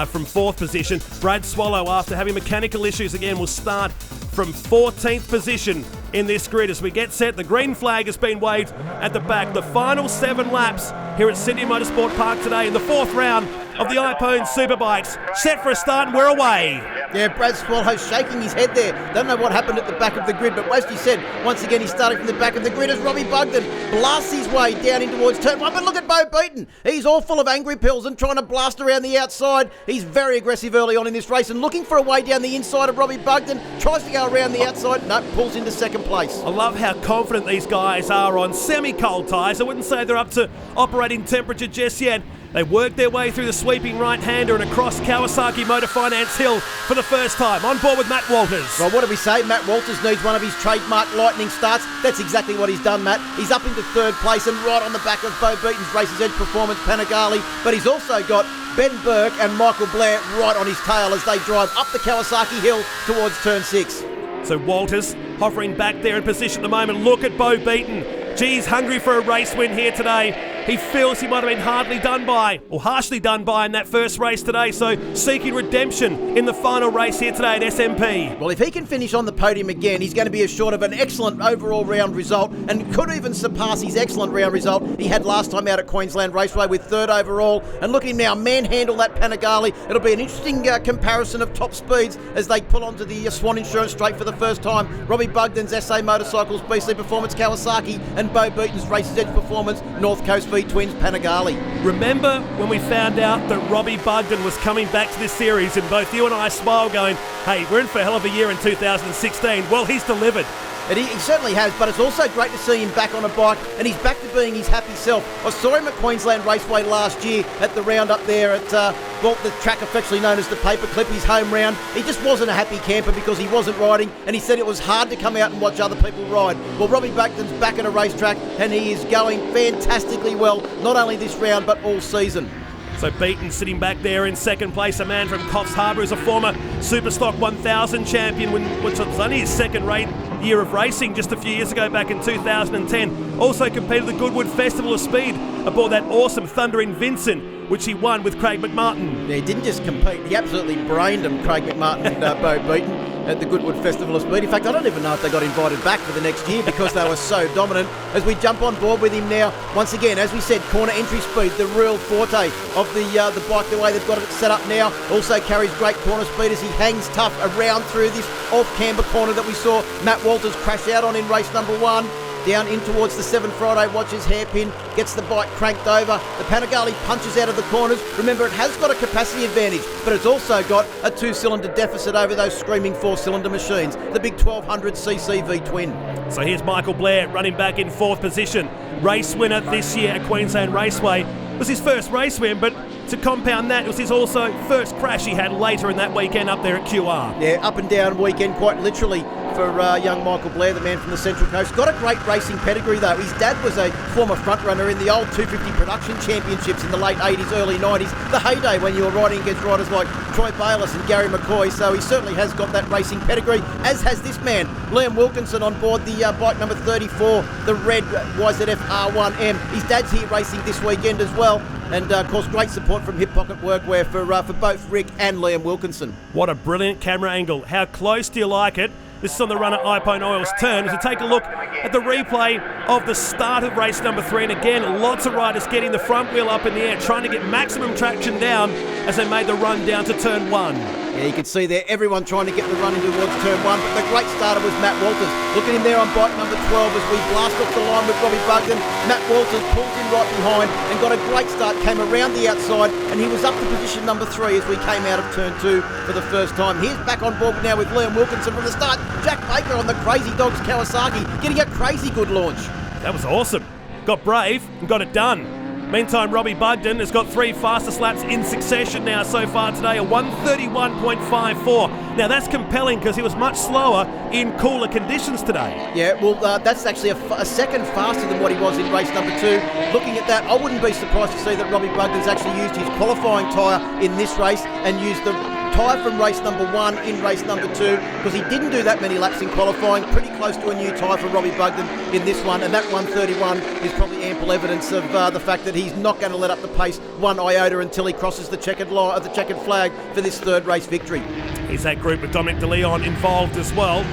from 4th position. Brad Swallow, after having mechanical issues again, will start from 14th position in this grid. As we get set, the green flag has been waved at the back. The final 7 laps here at Sydney Motorsport Park today in the 4th round of the iPhone Superbikes. Set for a start and we're away. Yeah, Brad Swallow shaking his head there. Don't know what happened at the back of the grid, but as you said, once again he's starting from the back of the grid as Robbie Bugden blasts his way down in towards turn 1. But look at Bo Beaton. He's all full of angry pills and trying to blast around the outside. He's very aggressive early on in this race and looking for a way down the inside of Robbie Bugden. Tries to go around the outside. No, pulls into 2nd place. I love how confident these guys are on semi-cold tyres. I wouldn't say they're up to operating temperature just yet. They work their way through the sweeping right-hander and across Kawasaki Motor Finance Hill for the first time. On board with Matt Walters. Well, what do we say? Matt Walters needs one of his trademark lightning starts. That's exactly what he's done, Matt. He's up into 3rd place and right on the back of Bo Beaton's Races Edge Performance Panigale. But he's also got Ben Burke and Michael Blair right on his tail as they drive up the Kawasaki Hill towards turn 6. So Walters hovering back there in position at the moment. Look at Bo Beaton. Geez, hungry for a race win here today. He feels he might have been harshly done by in that first race today, so seeking redemption in the final race here today at SMP. Well, if he can finish on the podium again, he's going to be assured of an excellent overall round result and could even surpass his excellent round result he had last time out at Queensland Raceway with 3rd overall. And look at him now manhandle that Panigale. It'll be an interesting comparison of top speeds as they pull onto the Swann Insurance Straight for the first time. Robbie Bugden's SA Motorcycles BC Performance Kawasaki and Bo Beaton's Races Edge Performance North Coast V Twins Panigale. Remember when we found out that Robbie Bugden was coming back to this series and both you and I smiled going, hey, we're in for a hell of a year in 2016. Well, he's delivered. And he certainly has, but it's also great to see him back on a bike and he's back to being his happy self. I saw him at Queensland Raceway last year at the round up there at the track affectionately known as the Paperclip, his home round. He just wasn't a happy camper because he wasn't riding and he said it was hard to come out and watch other people ride. Well, Robbie Bugden's back at a racetrack and he is going fantastically well, not only this round but all season. So Beaton sitting back there in 2nd place, a man from Coffs Harbour, is a former Superstock 1000 champion, which was only his 2nd year of racing just a few years ago back in 2010. Also competed at the Goodwood Festival of Speed aboard that awesome Thundering Vincent, which he won with Craig McMartin. Yeah, he didn't just compete, he absolutely brained him, Craig McMartin and Bo Beaton at the Goodwood Festival of Speed. In fact, I don't even know if they got invited back for the next year because they were so dominant. As we jump on board with him now, once again, as we said, corner entry speed, the real forte of the bike, the way they've got it set up now. Also carries great corner speed as he hangs tough around through this off-camber corner that we saw Matt Walters crash out on in race number 1. Down in towards the 7 Friday Watches hairpin, gets the bike cranked over. The Panigale punches out of the corners. Remember, it has got a capacity advantage, but it's also got a 2-cylinder deficit over those screaming 4-cylinder machines, the big 1200cc V-twin. So here's Michael Blair running back in 4th position. Race winner this year at Queensland Raceway. It was his first race win, but to compound that, it was his also first crash he had later in that weekend up there at QR. Yeah, up and down weekend, quite literally, for young Michael Blair, the man from the Central Coast. Got a great racing pedigree though. His dad was a former frontrunner in the old 250 production championships in the late 80s, early 90s, the heyday when you were riding against riders like Troy Bayliss and Gary McCoy, so he certainly has got that racing pedigree, as has this man, Liam Wilkinson, on board the bike number 34, the red YZF R1M. His dad's here racing this weekend as well. And, of course, great support from Hip Pocket Workwear for both Rick and Liam Wilkinson. What a brilliant camera angle. How close do you like it? This is on the runner Ipone Oil's turn. As we take a look at the replay of the start of race number 3. And again, lots of riders getting the front wheel up in the air, trying to get maximum traction down as they made the run down to turn 1. Yeah, you can see there everyone trying to get the run in towards turn 1, but the great starter was Matt Walters. Look at him there on bike number 12 as we blast off the line with Robbie Bugden. Matt Walters pulls in right behind and got a great start, came around the outside, and he was up to position number 3 as we came out of turn 2 for the first time. Here's back on board now with Liam Wilkinson from the start. Jack Baker on the Crazy Dogs Kawasaki, getting a crazy good launch. That was awesome. Got brave and got it done. Meantime, Robbie Bugden has got 3 fastest laps in succession now so far today, a 1:31.54. Now that's compelling because he was much slower in cooler conditions today. Yeah, well, that's actually a second faster than what he was in race number 2. Looking at that, I wouldn't be surprised to see that Robbie Bugden's actually used his qualifying tyre in this race and used the tyre from race number 1 in race number 2, because he didn't do that many laps in qualifying. Pretty close to a new tyre for Robbie Bugden in this one, and that 1:31 is probably ample evidence of the fact that he's not going to let up the pace one iota until he crosses the checkered line, the checkered flag for this third race victory. Here's that group with Dominic De Leon involved as well.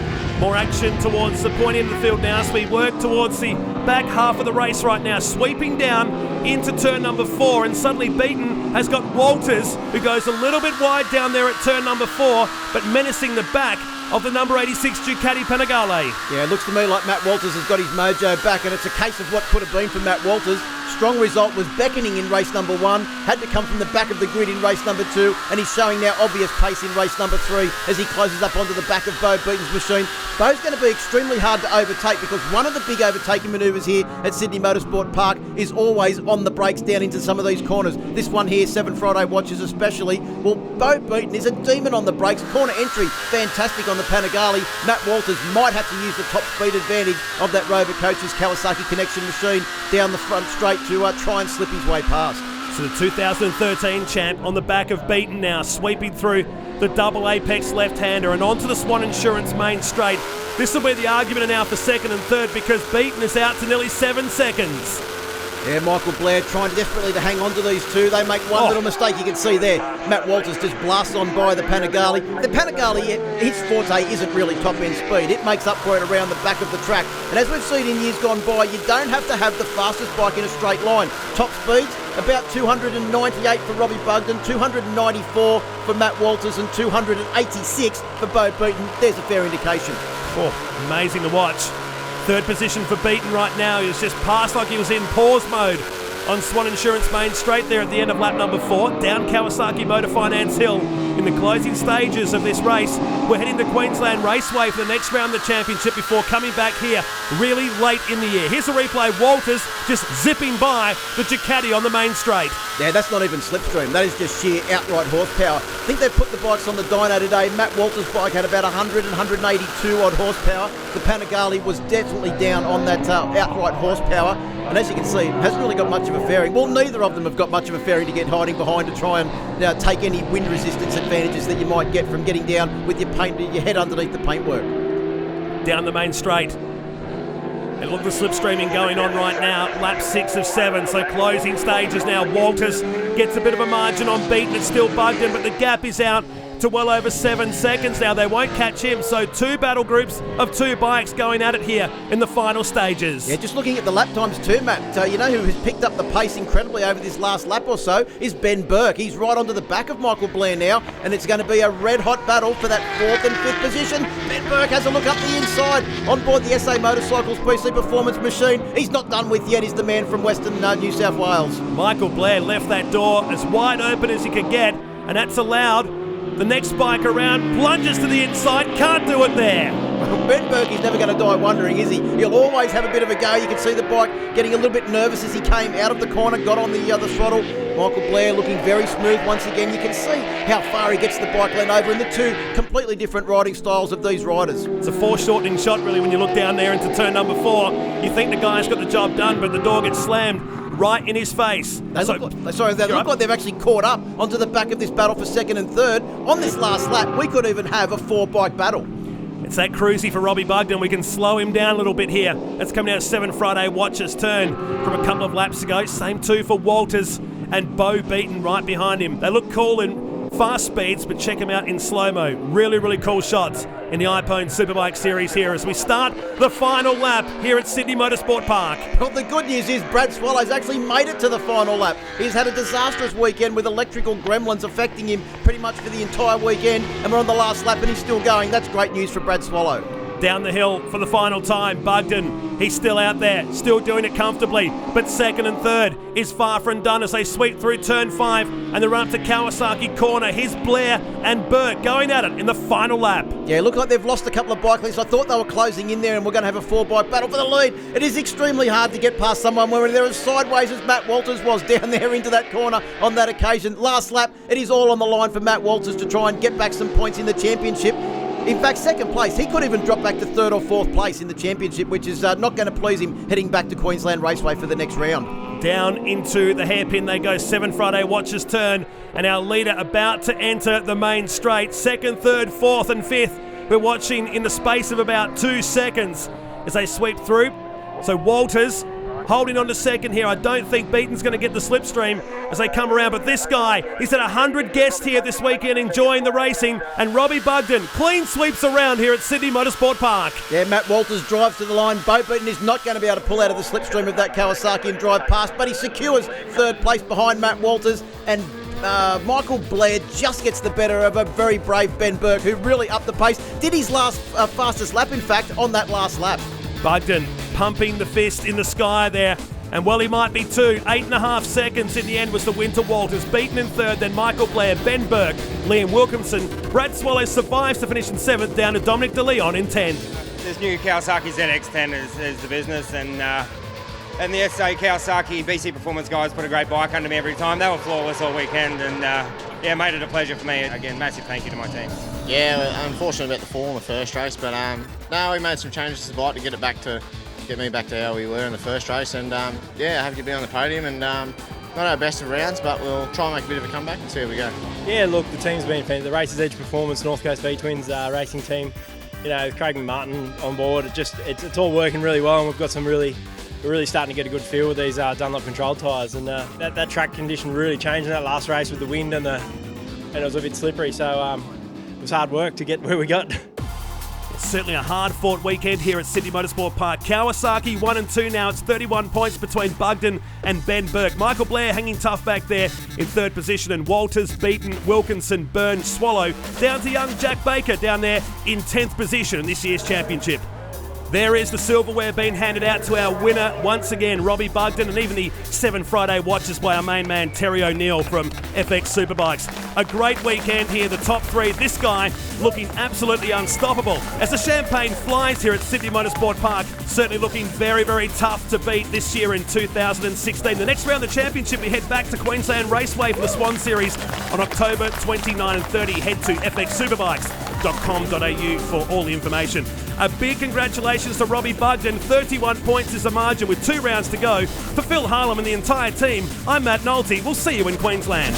More action towards the point end of the field now as we work towards the back half of the race right now, sweeping down into turn number 4, and suddenly Beaton has got Walters, who goes a little bit wide down there at turn number 4, but menacing the back of the number 86 Ducati Panigale. Yeah, it looks to me like Matt Walters has got his mojo back, and it's a case of what could have been for Matt Walters. Strong result was beckoning in race number 1, had to come from the back of the grid in race number 2, and he's showing now obvious pace in race number 3 as he closes up onto the back of Bo Beaton's machine. Bo's going to be extremely hard to overtake, because one of the big overtaking manoeuvres here at Sydney Motorsport Park is always on the brakes down into some of these corners. This one here, 7 Friday watches especially. Well, Bo Beaton is a demon on the brakes. Corner entry, fantastic on the Panigale. Matt Walters might have to use the top speed advantage of that Rover Coaches Kawasaki Connection machine down the front straight to try and slip his way past. So the 2013 champ on the back of Beaton now, sweeping through the double apex left-hander and onto the Swann Insurance main straight. This will be the argument now for second and third, because Beaton is out to nearly 7 seconds. Yeah, Michael Blair trying desperately to hang on to these two. They make one little mistake, you can see there. Matt Walters just blasts on by the Panigale. The Panigale, his forte isn't really top-end speed. It makes up for it around the back of the track. And as we've seen in years gone by, you don't have to have the fastest bike in a straight line. Top speeds, about 298 for Robbie Bugden, 294 for Matt Walters, and 286 for Bo Beaton. There's a fair indication. Oh, amazing to watch. Third position for Beaton right now. He was just passed like he was in pause mode on Swann Insurance main straight there at the end of lap number 4, down Kawasaki Motor Finance Hill. In the closing stages of this race, we're heading to Queensland Raceway for the next round of the championship before coming back here really late in the year. Here's a replay. Walters just zipping by the Ducati on the main straight. Yeah, that's not even slipstream. That is just sheer outright horsepower. I think they've put the bikes on the dyno today. Matt Walters' bike had about 100 and 182 odd horsepower. The Panigale was definitely down on that outright horsepower. And as you can see, it hasn't really got much of a fairing. Well, neither of them have got much of a fairing to get hiding behind to try and take any wind resistance advantages that you might get from getting down with your head underneath the paintwork. Down the main straight. And look, the slipstreaming going on right now. Lap 6 of 7, so closing stages now. Walters gets a bit of a margin on Beaton. It's still Bugden, but the gap is out to well over 7 seconds now. They won't catch him, so 2 battle groups of 2 bikes going at it here in the final stages. Yeah, just looking at the lap times too, Matt, you know who has picked up the pace incredibly over this last lap or so is Ben Burke. He's right onto the back of Michael Blair now, and it's going to be a red-hot battle for that 4th and 5th position. Ben Burke has a look up the inside on board the SA Motorcycles PC Performance machine. He's not done with yet. He's the man from Western New South Wales. Michael Blair left that door as wide open as he could get, and that's allowed the next bike around, plunges to the inside, can't do it there. Ben Burke is never going to die wondering, is he? He'll always have a bit of a go. You can see the bike getting a little bit nervous as he came out of the corner, got on the other throttle. Michael Blair looking very smooth once again. You can see how far he gets the bike lane over, and the 2 completely different riding styles of these riders. It's a foreshortening shot really when you look down there into turn number 4. You think the guy's got the job done, but the door gets slammed right in his face. They look like they've actually caught up onto the back of this battle for second and third. On this last lap, we could even have a 4-bike battle. It's that cruisy for Robbie Bugden. We can slow him down a little bit here. That's coming out of 7 Friday Watchers turn from a couple of laps ago. Same 2 for Walters and Bo Beaton right behind him. They look cool in fast speeds, but check them out in slow-mo. Really, really cool shots in the iPhone Superbike series here as we start the final lap here at Sydney Motorsport Park. Well, the good news is Brad Swallow's actually made it to the final lap. He's had a disastrous weekend with electrical gremlins affecting him pretty much for the entire weekend, and we're on the last lap and he's still going. That's great news for Brad Swallow. Down the hill for the final time, Bugden, he's still out there, still doing it comfortably, but second and third is far from done as they sweep through turn 5 and the run up to Kawasaki corner. Here's Blair and Burke going at it in the final lap. Yeah, look like they've lost a couple of bike lengths. I thought they were closing in there and we're going to have a 4-bike battle for the lead. It is extremely hard to get past someone when they're as sideways as Matt Walters was down there into that corner on that occasion. Last lap, it is all on the line for Matt Walters to try and get back some points in the championship. In fact, second place, he could even drop back to third or fourth place in the championship, which is not going to please him heading back to Queensland Raceway for the next round. Down into the hairpin they go. 7 Friday watches turn, and our leader about to enter the main straight. Second, third, fourth and fifth. We're watching in the space of about 2 seconds as they sweep through. So Walters holding on to second here. I don't think Beaton's going to get the slipstream as they come around, but this guy, he's had 100 guests here this weekend enjoying the racing, and Robbie Bugden clean sweeps around here at Sydney Motorsport Park. Yeah, Matt Walters drives to the line. Bo Beaton is not going to be able to pull out of the slipstream of that Kawasaki and drive past, but he secures third place behind Matt Walters, and Michael Blair just gets the better of a very brave Ben Burke, who really upped the pace. Did his last fastest lap, in fact, on that last lap. Bugden pumping the fist in the sky there. And well, he might be too. 8.5 seconds in the end was the win to Walters. Beaten in third, then Michael Blair, Ben Burke, Liam Wilkinson. Brad Swallow survives to finish in 7th, down to Dominic De Leon in 10th. This new Kawasaki ZX10 is the business, and the SA Kawasaki BC Performance guys put a great bike under me every time. They were flawless all weekend, and yeah, made it a pleasure for me. Again, massive thank you to my team. Yeah, unfortunate about the fall in the first race, but no, we made some changes to the bike to get me back to how we were in the first race, and yeah, happy to be on the podium, and not our best of rounds, but we'll try and make a bit of a comeback and see how we go. Yeah, look, the team's been fantastic. The Races Edge Performance, North Coast V-Twins racing team, you know, Craig Martin on board, it's all working really well, and we've got we're really starting to get a good feel with these Dunlop control tyres, and that track condition really changed in that last race with the wind and it was a bit slippery, so it was hard work to get where we got. It's certainly a hard-fought weekend here at Sydney Motorsport Park. Kawasaki 1 and 2 now. It's 31 points between Bugden and Ben Burke. Michael Blair hanging tough back there in third position, and Walters, Beaton, Wilkinson, Byrne, Swallow down to young Jack Baker down there in 10th position in this year's championship. There is the silverware being handed out to our winner once again, Robbie Bugden, and even the 7 Friday watches by our main man, Terry O'Neill from FX-Superbikes. A great weekend here, the top 3. This guy looking absolutely unstoppable as the champagne flies here at Sydney Motorsport Park. Certainly looking very, very tough to beat this year in 2016. The next round of the championship, we head back to Queensland Raceway for the Swann Series on October 29 and 30. Head to fx-superbikes.com.au for all the information. A big congratulations to Robbie Bugden. 31 points is the margin with 2 rounds to go. For Phil Harlem and the entire team, I'm Matt Nolte. We'll see you in Queensland.